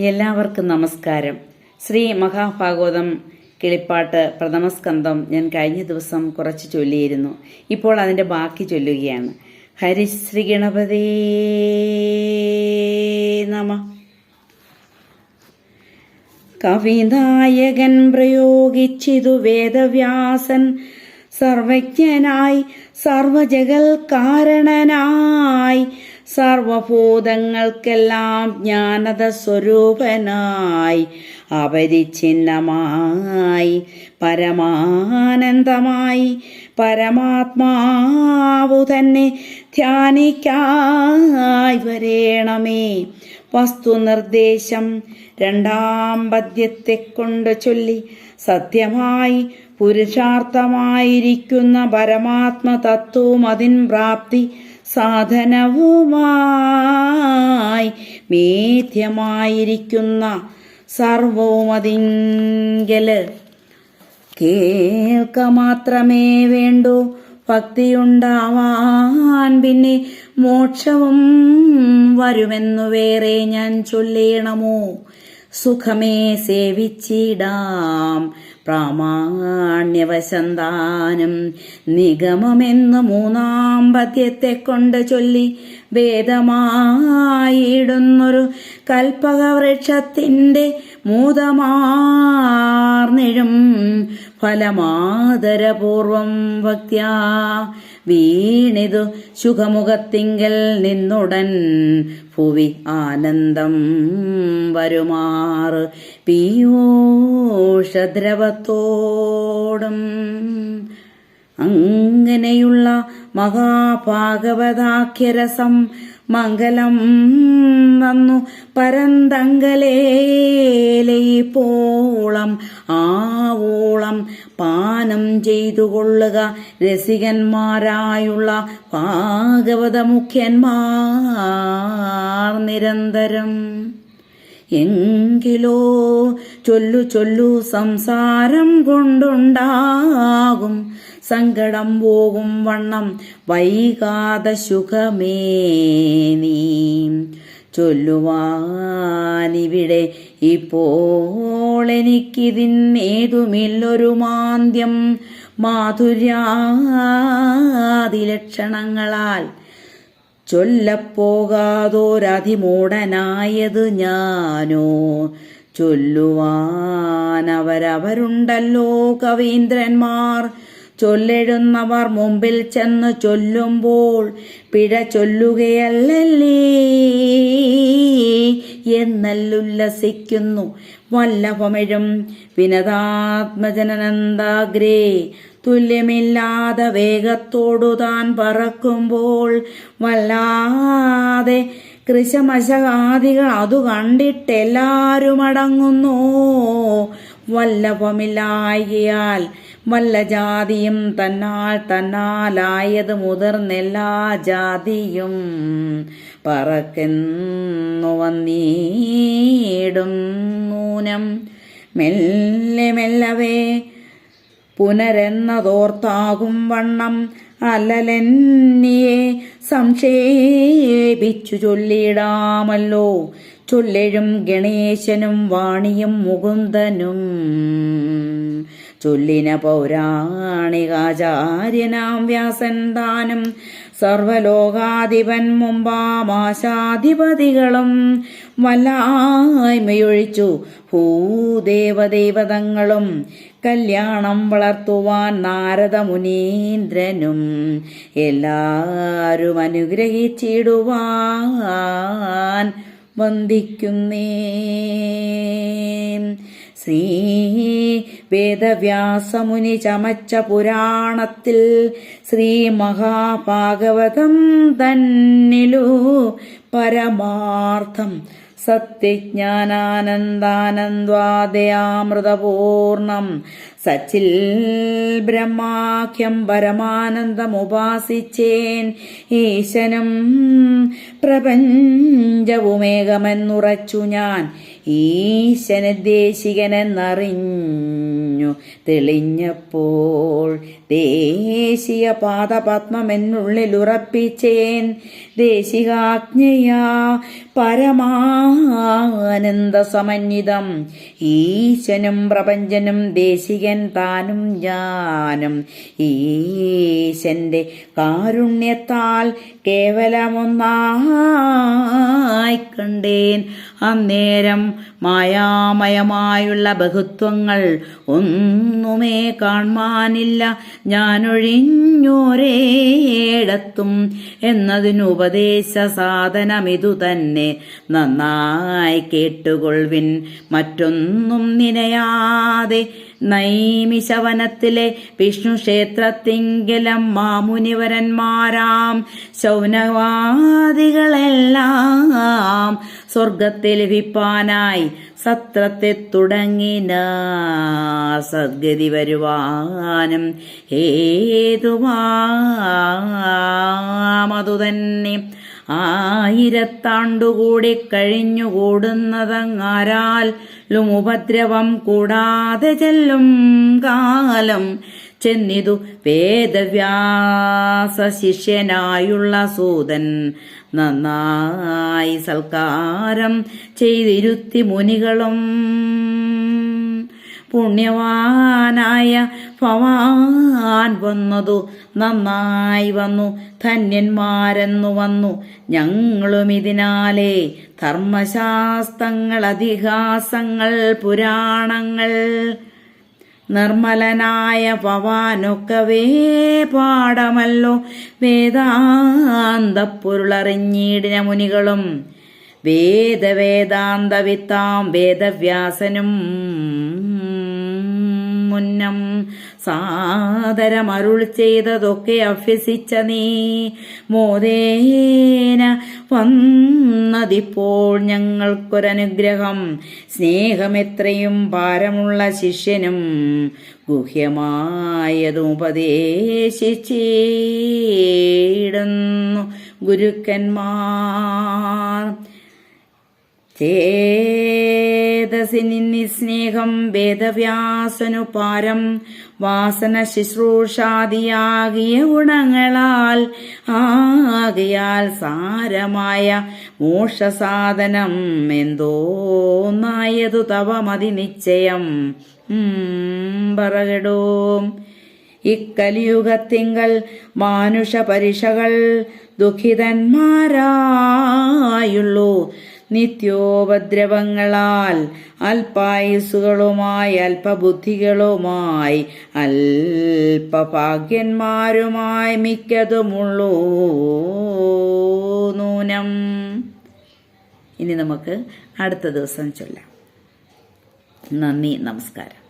എല്ലാവർക്കും നമസ്കാരം. ശ്രീ മഹാഭാഗവതം കിളിപ്പാട്ട് പ്രഥമസ്കന്ധം ഞാൻ കഴിഞ്ഞ ദിവസം കുറച്ച് ചൊല്ലിയിരുന്നു. ഇപ്പോൾ അതിൻ്റെ ബാക്കി ചൊല്ലുകയാണ്. ഹരിശ്രീ ഗണപതേ നമഃ. കവിനായകൻ പ്രയോഗിച്ചിതു വേദവ്യാസൻ, സർവജ്ഞനായി സർവജഗൽ കാരണനായി സർവഭൂതങ്ങൾക്കെല്ലാം ജ്ഞാനത സ്വരൂപനായി അപരിച്ഛിന്നമായി പരമാനന്ദമായി പരമാത്മാവു തന്നെ ധ്യാനിക്കായി വരേണമേ. വസ്തുനിർദ്ദേശം രണ്ടാം പദ്യത്തെ കൊണ്ട് ചൊല്ലി സത്യമായി പുരുഷാർത്ഥമായിരിക്കുന്ന പരമാത്മതത്വവും അതിൻ പ്രാപ്തി സാധനവുമായി മേധ്യമായിരിക്കുന്ന സർവവും അതിങ്കല് കേൾക്ക മാത്രമേ വേണ്ടൂ. ഭക്തിയുണ്ടാവാൻ പിന്നെ മോക്ഷവും വരുമെന്നു വേറെ ഞാൻ ചൊല്ലേണമോ? സുഖമേ സേവിച്ചിടാം പ്രാമാണ്യവശന്താനം നിഗമമെന്ന് മൂന്നാം പദ്യത്തെ കൊണ്ട് ചൊല്ലി വേദമായിടുന്നൊരു കൽപ്പകവൃക്ഷത്തിൻ്റെ മൂതമാർന്നിഴും ഫലമാദരപൂർവം ഭക്ത്യാ വീണിതു ശുഖമുഖത്തിങ്കൽ നിന്നുടൻ ഭുവി ആനന്ദം വരുമാറ് പീയൂഷദ്രവത്തോടും. അങ്ങനെയുള്ള മഹാഭാഗവതാഖ്യരസം മംഗലം വന്നു പരന്തങ്കലേലയിപ്പോളം ആവോളം പാനം ചെയ്തുകൊള്ളുക രസികന്മാരായുള്ള ഭാഗവത മുഖ്യന്മാർ നിരന്തരം. എങ്കിലോ ചൊല്ലു ചൊല്ലു സംസാരം കൊണ്ടുണ്ടാകും സങ്കടം പോകും വണ്ണം വൈകാതെ സുഖമേ നീ ചൊല്ലുവാനിവിടെ ഇപ്പോൾ എനിക്കിതിന്നേതുമില്ലൊരു മാന്ദ്യം മാധുര്യാദിലക്ഷണങ്ങളാൽ ചൊല്ലപ്പോകാതോരതിമൂഢനായത് ഞാനോ? ചൊല്ലുവാനവരവരുണ്ടല്ലോ കവീന്ദ്രന്മാർ, ചൊല്ലെഴുന്നവർ മുമ്പിൽ ചെന്ന് ചൊല്ലുമ്പോൾ പിഴ ചൊല്ലുകയല്ലല്ലേ എന്നല്ലുല്ലസിക്കുന്നു വല്ലഭമിഴും വിനതാത്മജനനന്ദാഗ്രേ. തുല്യമില്ലാതെ വേഗത്തോടു താൻ പറക്കുമ്പോൾ വല്ലാതെ കൃശമശകാദികൾ അതു കണ്ടിട്ടെല്ലാരും അടങ്ങുന്നു. വല്ലഭമില്ലായകയാൽ വല്ല ജാതിയും തന്നാലായത് മുതിർന്നെല്ലാ ജാതിയും പറക്കെന്നു വന്നീടും നൂനം. മെല്ലെ മെല്ലവേ പുനരെന്നതോർത്താകും വണ്ണം അല്ലലെന്നിയെ സംക്ഷേപിച്ചു ചൊല്ലിടാമല്ലോ. ചൊല്ലെഴും ഗണേശനും വാണിയും മുകുന്ദനും ചൊല്ലിന പൗരാണികാചാര്യനാം വ്യാസൻ താനും സർവലോകാധിപൻ മുമ്പാമാശാധിപതികളും വല്ലായ്മയൊഴിച്ചു ഭൂദേവദേവതങ്ങളും കല്യാണം വളർത്തുവാൻ നാരദ മുനീന്ദ്രനും എല്ലാരും അനുഗ്രഹിച്ചിടുവാൻ വന്ദിക്കുന്നേ. ശ്രീ വേദവ്യാസമുനി ചമച്ച പുരാണത്തിൽ ശ്രീ മഹാഭാഗവതം തന്നിലു പരമാർത്ഥം സത്യജ്ഞാനാനന്ദാനന്ദാദയാമൃതപൂർണം സച്ചിൽ ബ്രഹ്മാഖ്യം പരമാനന്ദമുപാസിച്ചേൻ. ഈശനും പ്രപഞ്ചവുമേകമെന്നുറച്ചു ഞാൻ ഈശനദ്ദേശികനെന്നറിഞ്ഞ മഞ്ഞു തെളിഞ്ഞപ്പോൾ ദേശീയ പാദപത്മമെന്നുള്ളിലുറപ്പിച്ചേൻ. ദേശികാജ്ഞയാ പരമാനന്ദ സമന്വിതം ഈശനും പ്രപഞ്ചനും ദേശികൻ താനും ഞാനും ഈശന്റെ കാരുണ്യത്താൽ കേവലമൊന്നായി കണ്ടേൻ. അന്നേരം മായാമയമായുള്ള ബഹുത്വങ്ങൾ ഒന്നുമേ കാൺമാനില്ല ഞാനൊഴിഞ്ഞോരേടത്തും എന്നതിനുപദേശ സാധനമിതു തന്നെ. നന്നായി കേട്ടുകൊള്ളുവിൻ, മറ്റൊന്നും നിനയാതെ. നൈമിശവനത്തിലെ വിഷ്ണു ക്ഷേത്രത്തിങ്കലം മാമുനിവരന്മാരാം ശൗനവാദികളെല്ലാം സ്വർഗത്തെ ലഭിപ്പാനായി സത്രത്തെ തുടങ്ങിന. സദ്ഗതി വരുവാനും ഹേതുവാമതുതന്നെ. 1000 കൂടി കഴിഞ്ഞുകൂടുന്നതങ്ങാരാലും ഉപദ്രവം കൂടാതെ ചെല്ലും കാലം ചെന്നിതു വേദവ്യാസ ശിഷ്യനായുള്ള സൂതൻ. നന്നായി സൽക്കാരം ചെയ്തിരുത്തി മുനികളും പുണ്യവാനായ ഭവാൻ വന്നതു നന്നായി വന്നു, ധന്യന്മാരെന്നു വന്നു ഞങ്ങളും ഇതിനാലേ. ധർമ്മശാസ്ത്രങ്ങൾ, അതിഹാസങ്ങൾ, പുരാണങ്ങൾ നിർമ്മലനായ ഭവാനൊക്കവേ പാടമല്ലോ. വേദാന്ത പൊരുളറിഞ്ഞിടിന മുനികളും വേദാന്തവിത്താം വേദവ്യാസനും മുന്നം സാദരമരുൾ ചെയ്തതൊക്കെ അഭ്യസിച്ച നീ മോദേന വന്നതിപ്പോൾ ഞങ്ങൾക്കൊരനുഗ്രഹം. സ്നേഹമെത്രയും ഭാരമുള്ള ശിഷ്യനും ഗുഹ്യമായതും ഉപദേശിച്ചിടുന്നു ഗുരുക്കന്മാർ. ചേതസിനി സ്നേഹം വേദവ്യാസനു പാരം വാസന ശുശ്രൂഷാദിയാകിയ ഗുണങ്ങളാൽ ആകയാൽ സാരമായ മോക്ഷസാധനം എന്തോന്നായതു തവ മതി നിശ്ചയം. പറകടോ ഇക്കലിയുഗത്തിങ്കൽ മാനുഷ പരിഷകൾ ദുഃഖിതന്മാരായുള്ളൂ. നിത്യോപദ്രവങ്ങളാൽ അല്പായുസുകളുമായി അല്പബുദ്ധികളുമായി അല്പഭാഗ്യന്മാരുമായി മിക്കതുമുള്ളൂ നൂനം. ഇനി നമുക്ക് അടുത്ത ദിവസം ചൊല്ലാം. നന്ദി, നമസ്കാരം.